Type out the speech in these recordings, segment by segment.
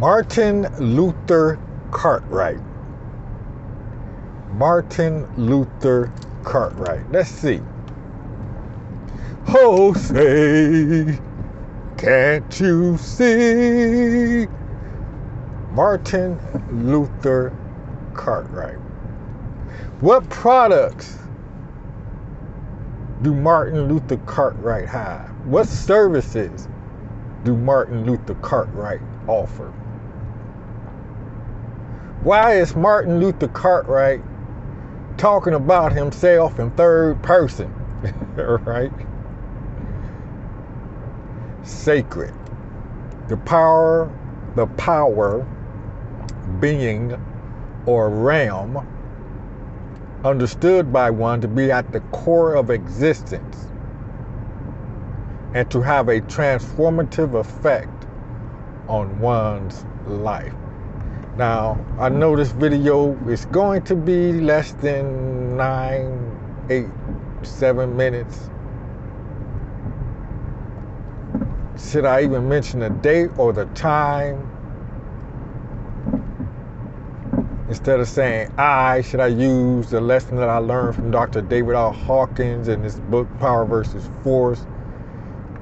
Martin Luther Cartwright. Martin Luther Cartwright. Let's see. Oh, say, can't you see? Martin Luther Cartwright. What products do Martin Luther Cartwright have? What services do Martin Luther Cartwright offer? Why is Martin Luther Cartwright talking about himself in third person? Right? Sacred. The power, being, or realm understood by one to be at the core of existence and to have a transformative effect on one's life. Now, I know this video is going to be less than 9, 8, 7 minutes. Should I even mention the date or the time? Instead of saying should I use the lesson that I learned from Dr. David R. Hawkins in his book, Power versus Force?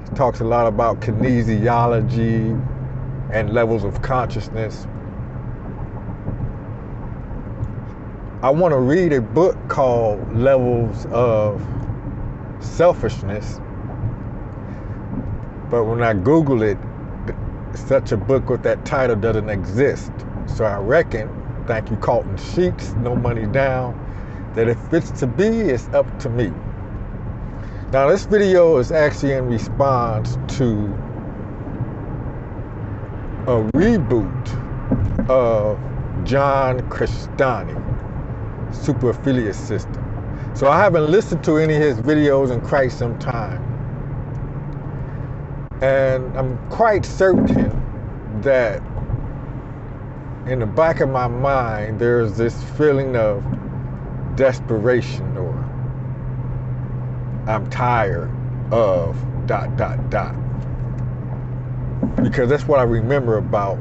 He talks a lot about kinesiology and levels of consciousness. I want to read a book called Levels of Selfishness. But when I Google it, such a book with that title doesn't exist. So I reckon, thank you Colton Sheets, no money down, that if it's to be, it's up to me. Now this video is actually in response to a reboot of John Crestani Super Affiliate System. So I haven't listened to any of his videos in quite some time. And I'm quite certain that in the back of my mind, there's this feeling of desperation, or I'm tired of ... Because that's what I remember about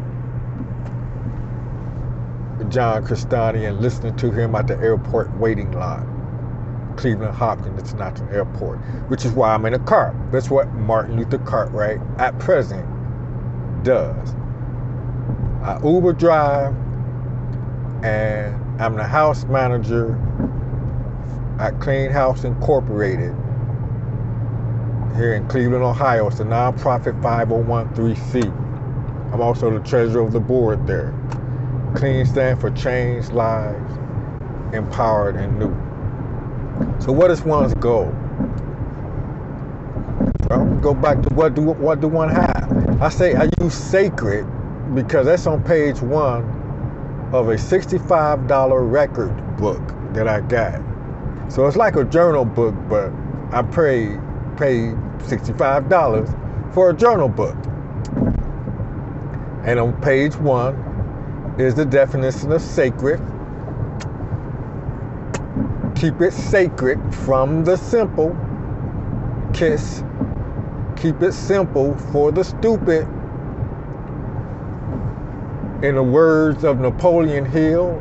John Crestani and listening to him at the airport waiting lot. Cleveland Hopkins International Airport, which is why I'm in a car. That's what Martin Luther Cartwright at present does. I Uber drive, and I'm the house manager at Clean House Incorporated here in Cleveland, Ohio. It's a nonprofit 501(c)(3). I'm also the treasurer of the board there. Clean stands for Change Lives, Empowered and New. So what is one's goal? Well, go back to what do one have? I say I use sacred because that's on page 1 of a $65 record book that I got. So it's like a journal book, but I paid $65 for a journal book. And on page 1 is the definition of sacred. Keep it sacred from the simple. KISS. Keep it simple for the stupid. In the words of Napoleon Hill,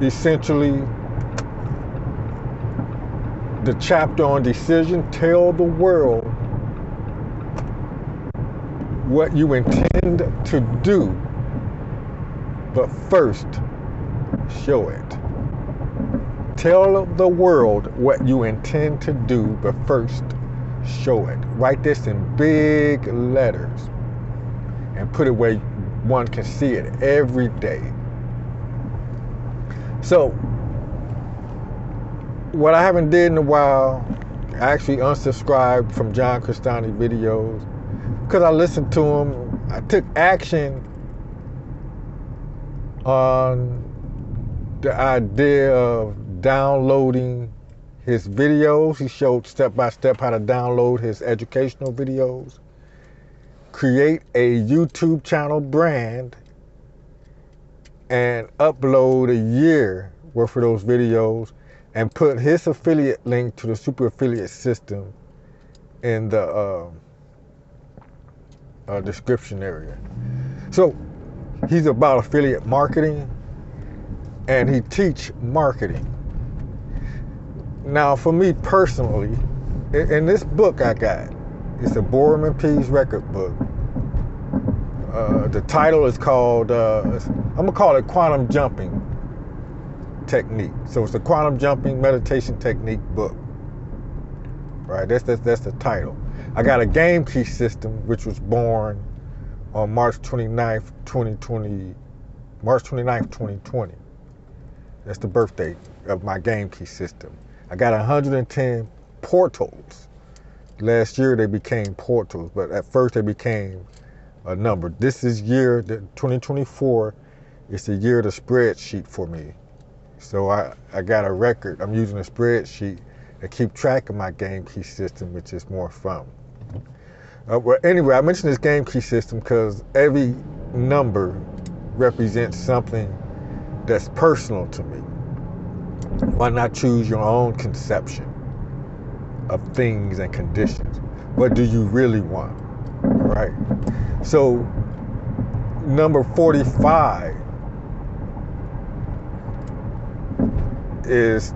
essentially, the chapter on decision, tell the world what you intend to do, but first, show it. Tell the world what you intend to do, but first show it. Write this in big letters and put it where one can see it every day. So, what I haven't did in a while, I actually unsubscribed from John Crestani videos because I listened to him. I took action on the idea of downloading his videos. He showed step by step how to download his educational videos, create a YouTube channel brand, and upload a year worth of those videos and put his affiliate link to the super affiliate system in the description area. So he's about affiliate marketing, and he teach marketing. Now, for me personally, in this book I got, it's a Borum and Pease record book. The title is called, I'm gonna call it Quantum Jumping Technique. So it's a quantum jumping meditation technique book. Right, that's the title. I got a game key system, which was born on March 29th, 2020. March 29th, 2020. That's the birthday of my game key system. I got 110 portals. Last year they became portals, but at first they became a number. This is year 2024. It's the year of the spreadsheet for me. So I got a record. I'm using a spreadsheet to keep track of my game key system, which is more fun. Well, anyway, I mentioned this game key system because every number represents something that's personal to me. Why not choose your own conception of things and conditions? What do you really want, right? So number 45 is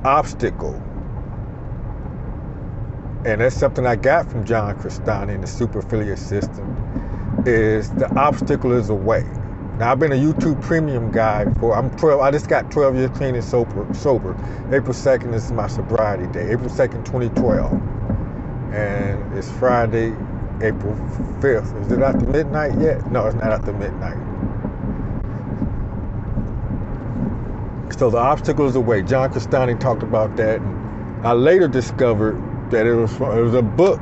obstacle. And that's something I got from John Crestani in the super affiliate system, is the obstacle is a way. Now, I've been a YouTube premium guy I just got 12 years clean and sober. April 2nd is my sobriety day, April 2nd, 2012. And it's Friday, April 5th. Is it after midnight yet? No, it's not after midnight. So the obstacle is a way. John Crestani talked about that. And I later discovered that it was a book.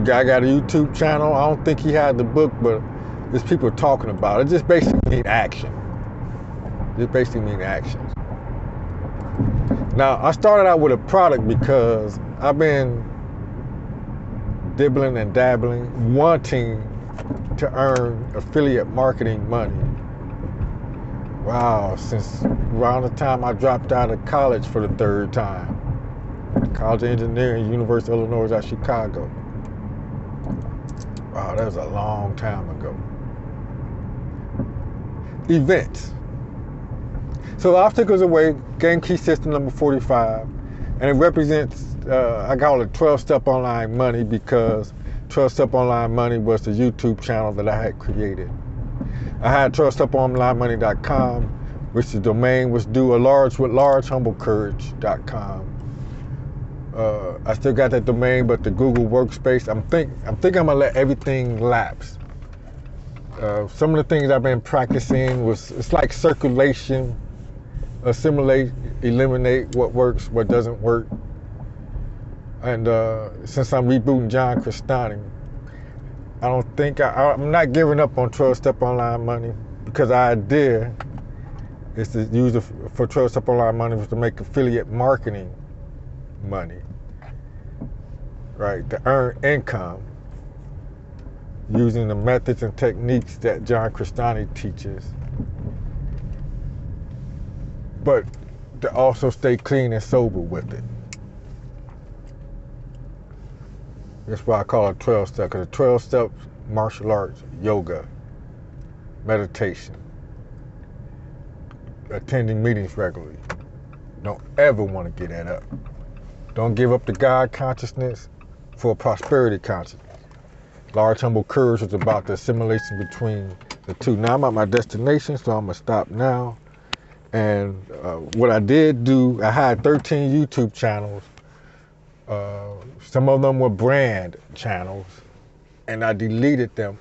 Guy got a YouTube channel. I don't think he had the book, but there's people talking about it. It just basically means action. Now, I started out with a product because I've been dibbling and dabbling, wanting to earn affiliate marketing money. Wow, since around the time I dropped out of college for the third time. College of Engineering, University of Illinois at Chicago. Wow, that was a long time ago. Events. So the obstacles away, game key system number 45, and it represents, I call it 12-step online money because 12-step online money was the YouTube channel that I had created. I had 12steponlinemoney.com, which the domain was due with largehumblecourage.com. I still got that domain, but the Google Workspace, I'm gonna let everything lapse. Some of the things I've been practicing it's like circulation, assimilate, eliminate what works, what doesn't work. And since I'm rebooting John Crestani, I'm not giving up on 12-step online money, because the idea is to use it for 12-step online money was to make affiliate marketing money, right? To earn income using the methods and techniques that John Crestani teaches, but to also stay clean and sober with it. That's why I call it 12-step, because 12-step martial arts, yoga, meditation, attending meetings regularly. Don't ever want to get that up. Don't give up the God consciousness for a prosperity consciousness. Large Humble Courage is about the assimilation between the two. Now I'm at my destination, so I'm going to stop now. And what I did do, I had 13 YouTube channels. Some of them were brand channels, and I deleted them.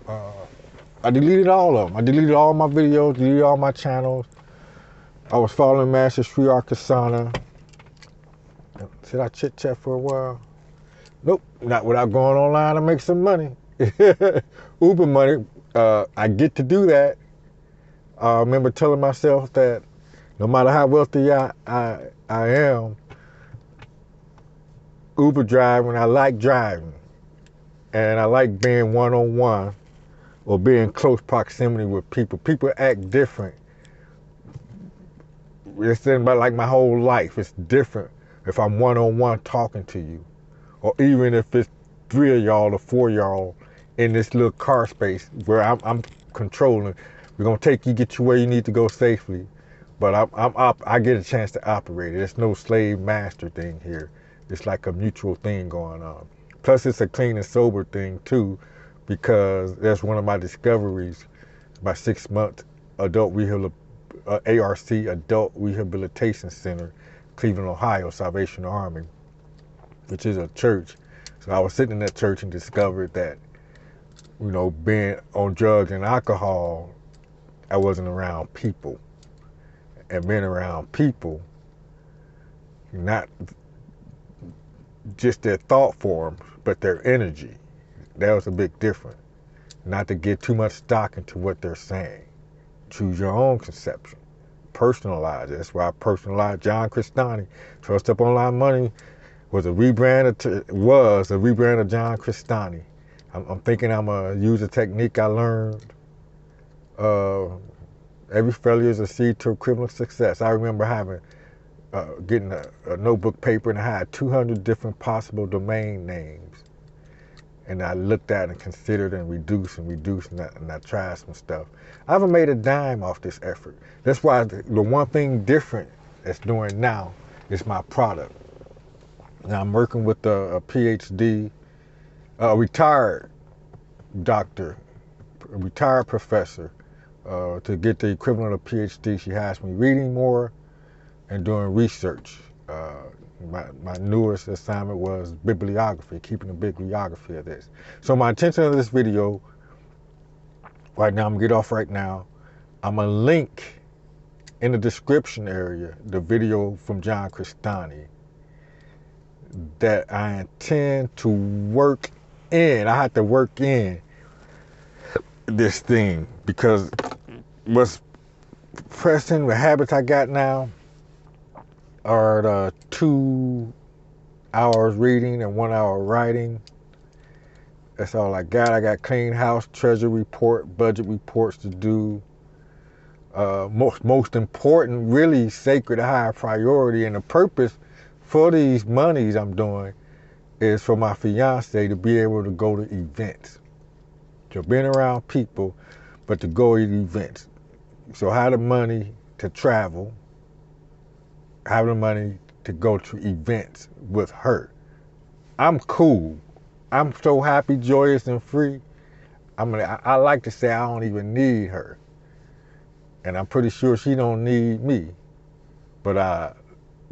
I deleted all of them. I deleted all my videos, deleted all my channels. I was following Master Sri Arkasana. Should I chit chat for a while? Nope, not without going online to make some money. Uber money, I get to do that. I remember telling myself that no matter how wealthy I am, Uber driving, I like driving. And I like being one-on-one or being in close proximity with people. People act different. It's about like my whole life. It's different if I'm one-on-one talking to you, or even if it's 3 of y'all or 4 of y'all in this little car space where I'm controlling. We're gonna take you, get you where you need to go safely, but I get a chance to operate it. There's no slave master thing here. It's like a mutual thing going on. Plus, it's a clean and sober thing too, because that's one of my discoveries. My 6-month adult ARC Adult Rehabilitation Center, Cleveland, Ohio, Salvation Army, which is a church. So I was sitting in that church and discovered that, you know, being on drugs and alcohol, I wasn't around people. And being around people, not just their thought forms, but their energy. That was a big difference. Not to get too much stock into what they're saying. Choose your own conception. Personalize it. That's why I personalized John Crestani. Trust Up Online Money was a rebrand of John Crestani. I'm thinking I'm going to use a technique I learned. Every failure is a seed to equivalent success. I remember having getting a notebook paper, and I had 200 different possible domain names. And I looked at and considered and reduced, and I tried some stuff. I haven't made a dime off this effort. That's why the one thing different that's doing now is my product. Now I'm working with a PhD, a retired doctor, a retired professor, to get the equivalent of PhD. She has me reading more and doing research. My newest assignment was bibliography, keeping a bibliography of this. So my intention of this video, right now, I'm gonna get off right now. I'm gonna link in the description area the video from John Crestani that I intend to work in. I have to work in this thing because what's pressing, the habits I got now are the 2 hours reading and 1 hour writing. That's all I got. I got clean house, treasure report, budget reports to do. Most important, really sacred, higher priority, and the purpose for these monies I'm doing is for my fiance to be able to go to events. So being around people, but to go to events. So have the money to travel, have the money to go to events with her. I'm cool. I'm so happy, joyous, and free. I like to say I don't even need her. And I'm pretty sure she don't need me. But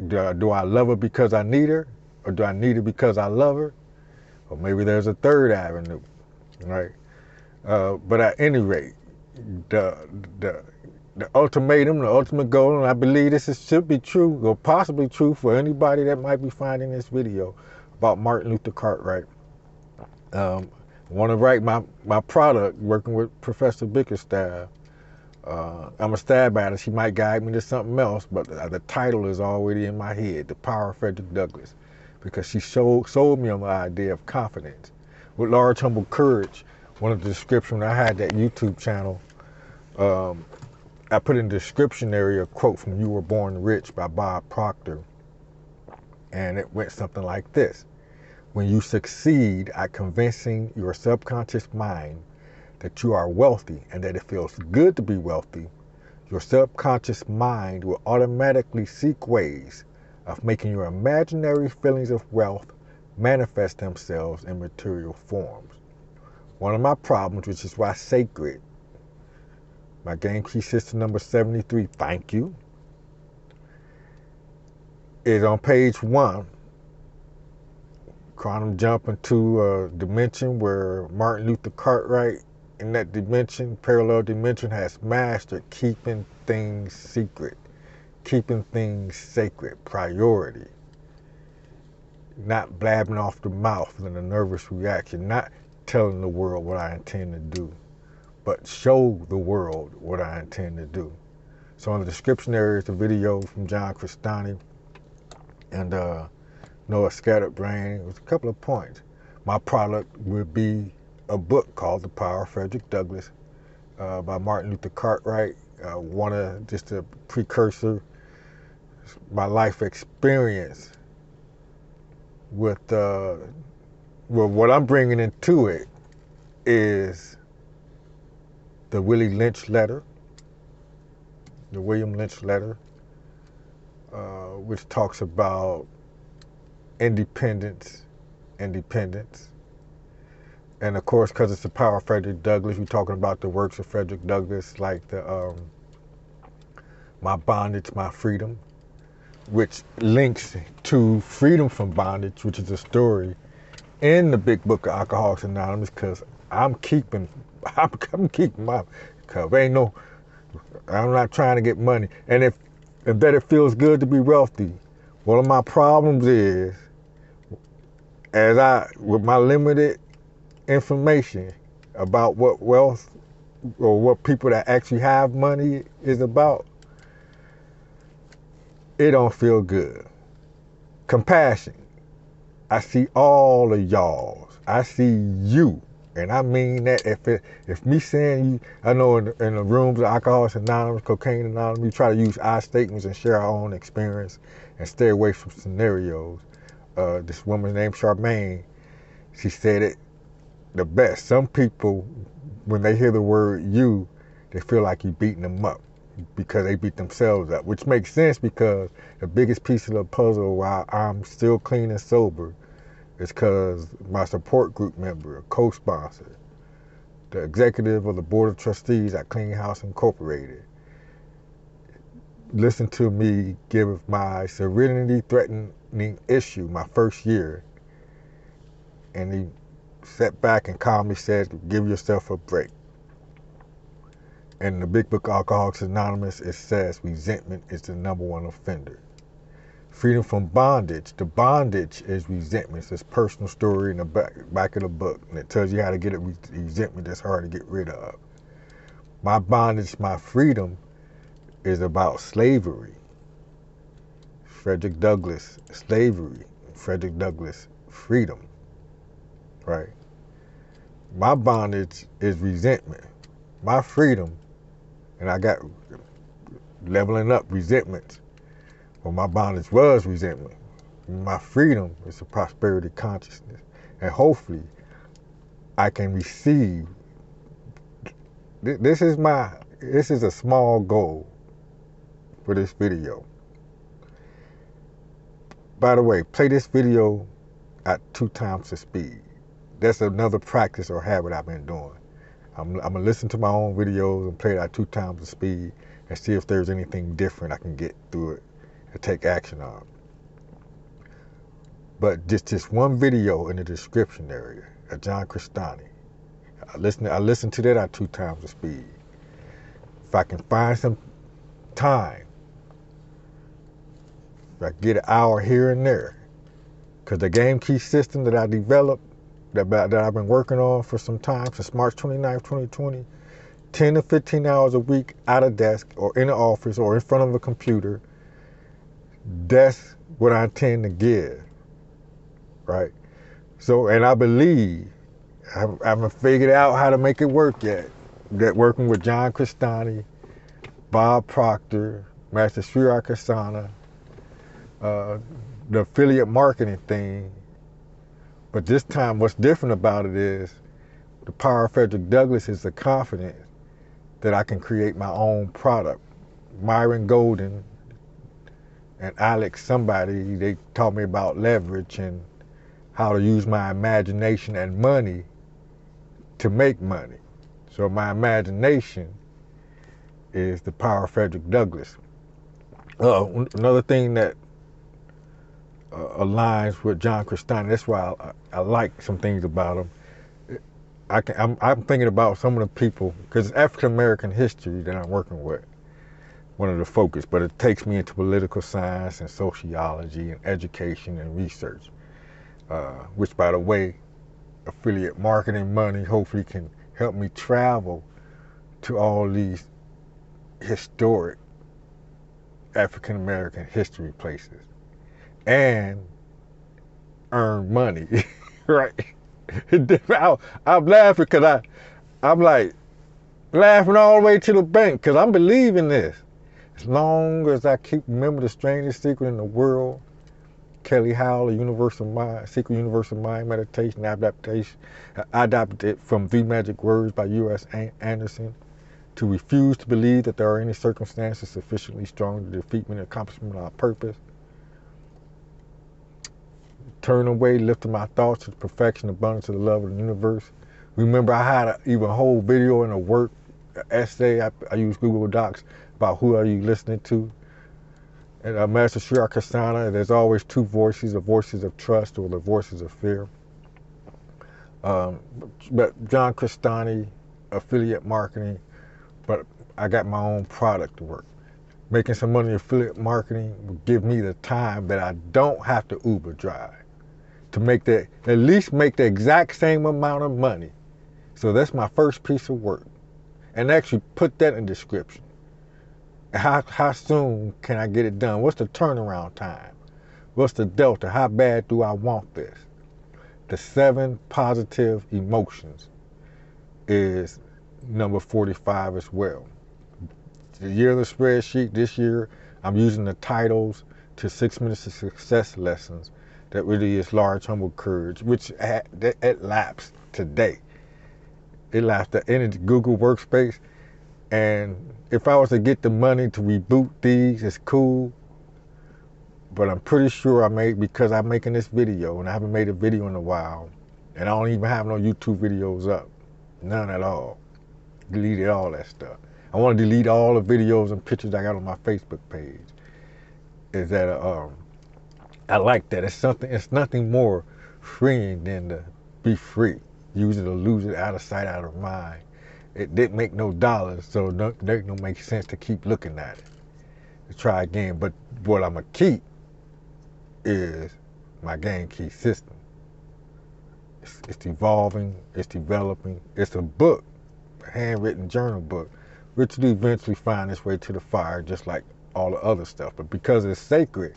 do I love her because I need her? Or do I need her because I love her? Or maybe there's a third avenue, right? But at any rate, the ultimatum, the ultimate goal, and I believe this should be true, or possibly true for anybody that might be finding this video about Martin Luther Cartwright. I want to write my product, working with Professor Bickerstaff. I'm a stab at it. She might guide me to something else, but the title is already in my head, The Power of Frederick Douglass, because she sold me on the idea of confidence. With large, humble courage, one of the descriptions, I had that YouTube channel, I put in the description area a quote from You Were Born Rich by Bob Proctor, and it went something like this. When you succeed at convincing your subconscious mind that you are wealthy and that it feels good to be wealthy, your subconscious mind will automatically seek ways of making your imaginary feelings of wealth manifest themselves in material forms. One of my problems, which is why sacred, my game key system number 73, thank you, is on page 1. Quantum jump into a dimension where Martin Luther Cartwright, in that dimension, parallel dimension, has mastered keeping things secret, keeping things sacred, priority. Not blabbing off the mouth in a nervous reaction, not telling the world what I intend to do, but show the world what I intend to do. So in the description area is a video from John Crestani and Noah Scatterbrain with a couple of points. My product will be a book called The Power of Frederick Douglass by Martin Luther Cartwright. Just a precursor, my life experience with Well, what I'm bringing into it is the William Lynch letter, which talks about independence. And of course, because it's the power of Frederick Douglass, we're talking about the works of Frederick Douglass, like the My Bondage, My Freedom, which links to Freedom from Bondage, which is a story in the Big Book of Alcoholics Anonymous, because I'm keeping my, because I'm not trying to get money. And if that it feels good to be wealthy, one of my problems is, with my limited information about what wealth or what people that actually have money is about, it don't feel good. Compassion. I see all of y'all. I see you. And I mean that if me saying you, I know in the rooms of Alcoholics Anonymous, Cocaine Anonymous, we try to use I statements and share our own experience and stay away from scenarios. This woman named Charmaine, she said it the best. Some people, when they hear the word you, they feel like you're beating them up because they beat themselves up, which makes sense because the biggest piece of the puzzle while I'm still clean and sober is because my support group member, a co-sponsor, the executive of the board of trustees at Clean House Incorporated, listened to me give my serenity-threatening issue my first year, and he sat back and calmly said, give yourself a break. In the Big Book of Alcoholics Anonymous, it says resentment is the #1 offender. Freedom from bondage. The bondage is resentment. It's this personal story in the back of the book, and it tells you how to get resentment that's hard to get rid of. My bondage, my freedom is about slavery. Frederick Douglass, slavery. Frederick Douglass, freedom. Right? My bondage is resentment. My freedom, and I got leveling up resentment. Well, my bondage was resentment. My freedom is a prosperity consciousness. And hopefully I can receive. This is a small goal for this video. By the way, play this video at 2 times the speed. That's another practice or habit I've been doing. I'm gonna listen to my own videos and play it at 2 times the speed and see if there's anything different I can get through it and take action on. But just one video in the description area of John Crestani. I listen to that at 2 times the speed. If I can find some time, if I get an hour here and there, because the game key system that I developed, that I've been working on for some time, since March 29th, 2020, 10 to 15 hours a week at a desk or in an office or in front of a computer, that's what I intend to give, right? So, and I believe, I haven't figured out how to make it work yet, that working with John Crestani, Bob Proctor, Master Sri Akasana, the affiliate marketing thing. But this time, what's different about it is the power of Frederick Douglass is the confidence that I can create my own product. Myron Golden and Alex somebody, they taught me about leverage and how to use my imagination and money to make money. So my imagination is the power of Frederick Douglass. Another thing that aligns with John Crestani, that's why I like some things about him. I'm thinking about some of the people, because it's African American history that I'm working with, one of the focus, but it takes me into political science and sociology and education and research, which, by the way, affiliate marketing money hopefully can help me travel to all these historic African American history places and earn money, right? I'm laughing because I'm like laughing all the way to the bank because I'm believing this. As long as I remember the strangest secret in the world Kelly Howell, a universal mind, secret universal mind meditation adaptation, adapted from The Magic Words by U.S. Anderson. To refuse to believe that there are any circumstances sufficiently strong to defeat me in the accomplishment of our purpose. Turn away, lifting my thoughts to the perfection, abundance of the love of the universe. Remember, I had even a whole video and a work essay. I use Google Docs about who are you listening to. And Master Sri Akarshana, there's always two voices, the voices of trust or the voices of fear. But John Crestani, affiliate marketing, but I got my own product to work. Making some money in affiliate marketing will give me the time that I don't have to Uber drive to make that, at least make the exact same amount of money. So that's my first piece of work. And actually put that in the description. How soon can I get it done? What's the turnaround time? What's the delta? How bad do I want this? The 7 positive emotions is number 45 as well. The year of the spreadsheet, this year, I'm using the titles to 6 Minutes of Success lessons. That really is Large Humble Courage, which it lapsed today. It lapsed in the Google Workspace. And if I was to get the money to reboot these, it's cool. But I'm pretty sure because I'm making this video, and I haven't made a video in a while, and I don't even have no YouTube videos up. None at all. Deleted all that stuff. I want to delete all the videos and pictures I got on my Facebook page. Is that I like that. It's nothing more freeing than to be free. Use it or lose it, out of sight, out of mind. It didn't make no dollars, so it don't make sense to keep looking at it. To try again. But what I'm gonna keep is my game key system. It's evolving, it's developing. It's a book, a handwritten journal book, which will eventually find its way to the fire, just like all the other stuff. But because it's sacred,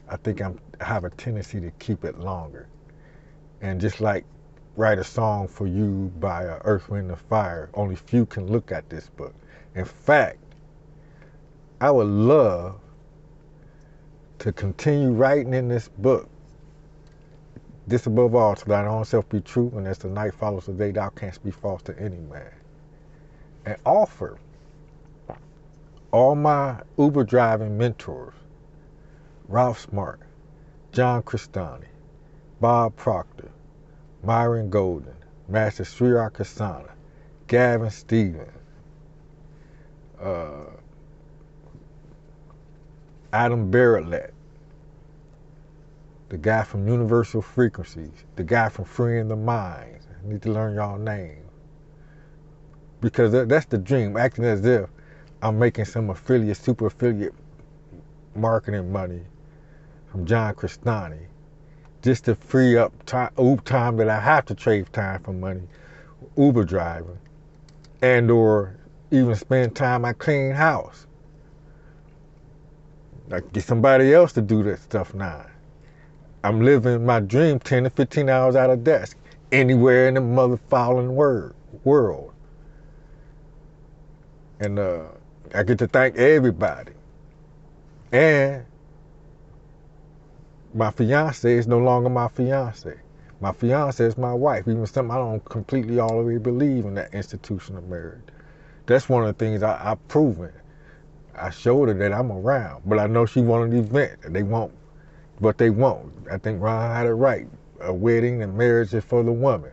I think I have a tendency to keep it longer. And just like Write a Song for You by Earth, Wind & Fire, only few can look at this book. In fact, I would love to continue writing in this book. This above all, so that oneself be true, and as the night follows the day, thou canst be false to any man. And offer all my Uber driving mentors, Ralph Smart, John Crestani, Bob Proctor, Myron Golden, Master Sri Akarshana, Gavin Stevens, Adam Barrett, the guy from Universal Frequencies, the guy from Freeing the Mind. I need to learn y'all names. Because that's the dream, acting as if I'm making some super affiliate marketing money from John Crestani, just to free up time that I have to trade time for money, Uber driving, and or even spend time at clean house. Like get somebody else to do that stuff now. I'm living my dream 10 to 15 hours out of desk, anywhere in the mother-fallen world. And I get to thank everybody. And my fiance is no longer my fiance. My fiance is my wife, even something I don't completely all the way believe in, that institution of marriage. That's one of the things I've proven. I showed her that I'm around, but I know she wanted an event. They won't, but they won't. I think Ron had it right. A wedding and marriage is for the woman.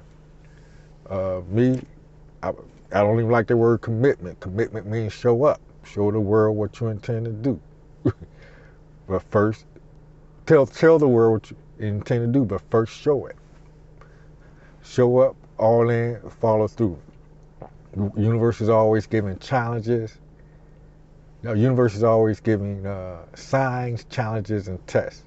I don't even like the word commitment. Commitment means show up. Show the world what you intend to do. But first, tell the world what you intend to do, but first show it. Show up, all in, follow through. The universe is always giving challenges. The universe is always giving signs, challenges, and tests.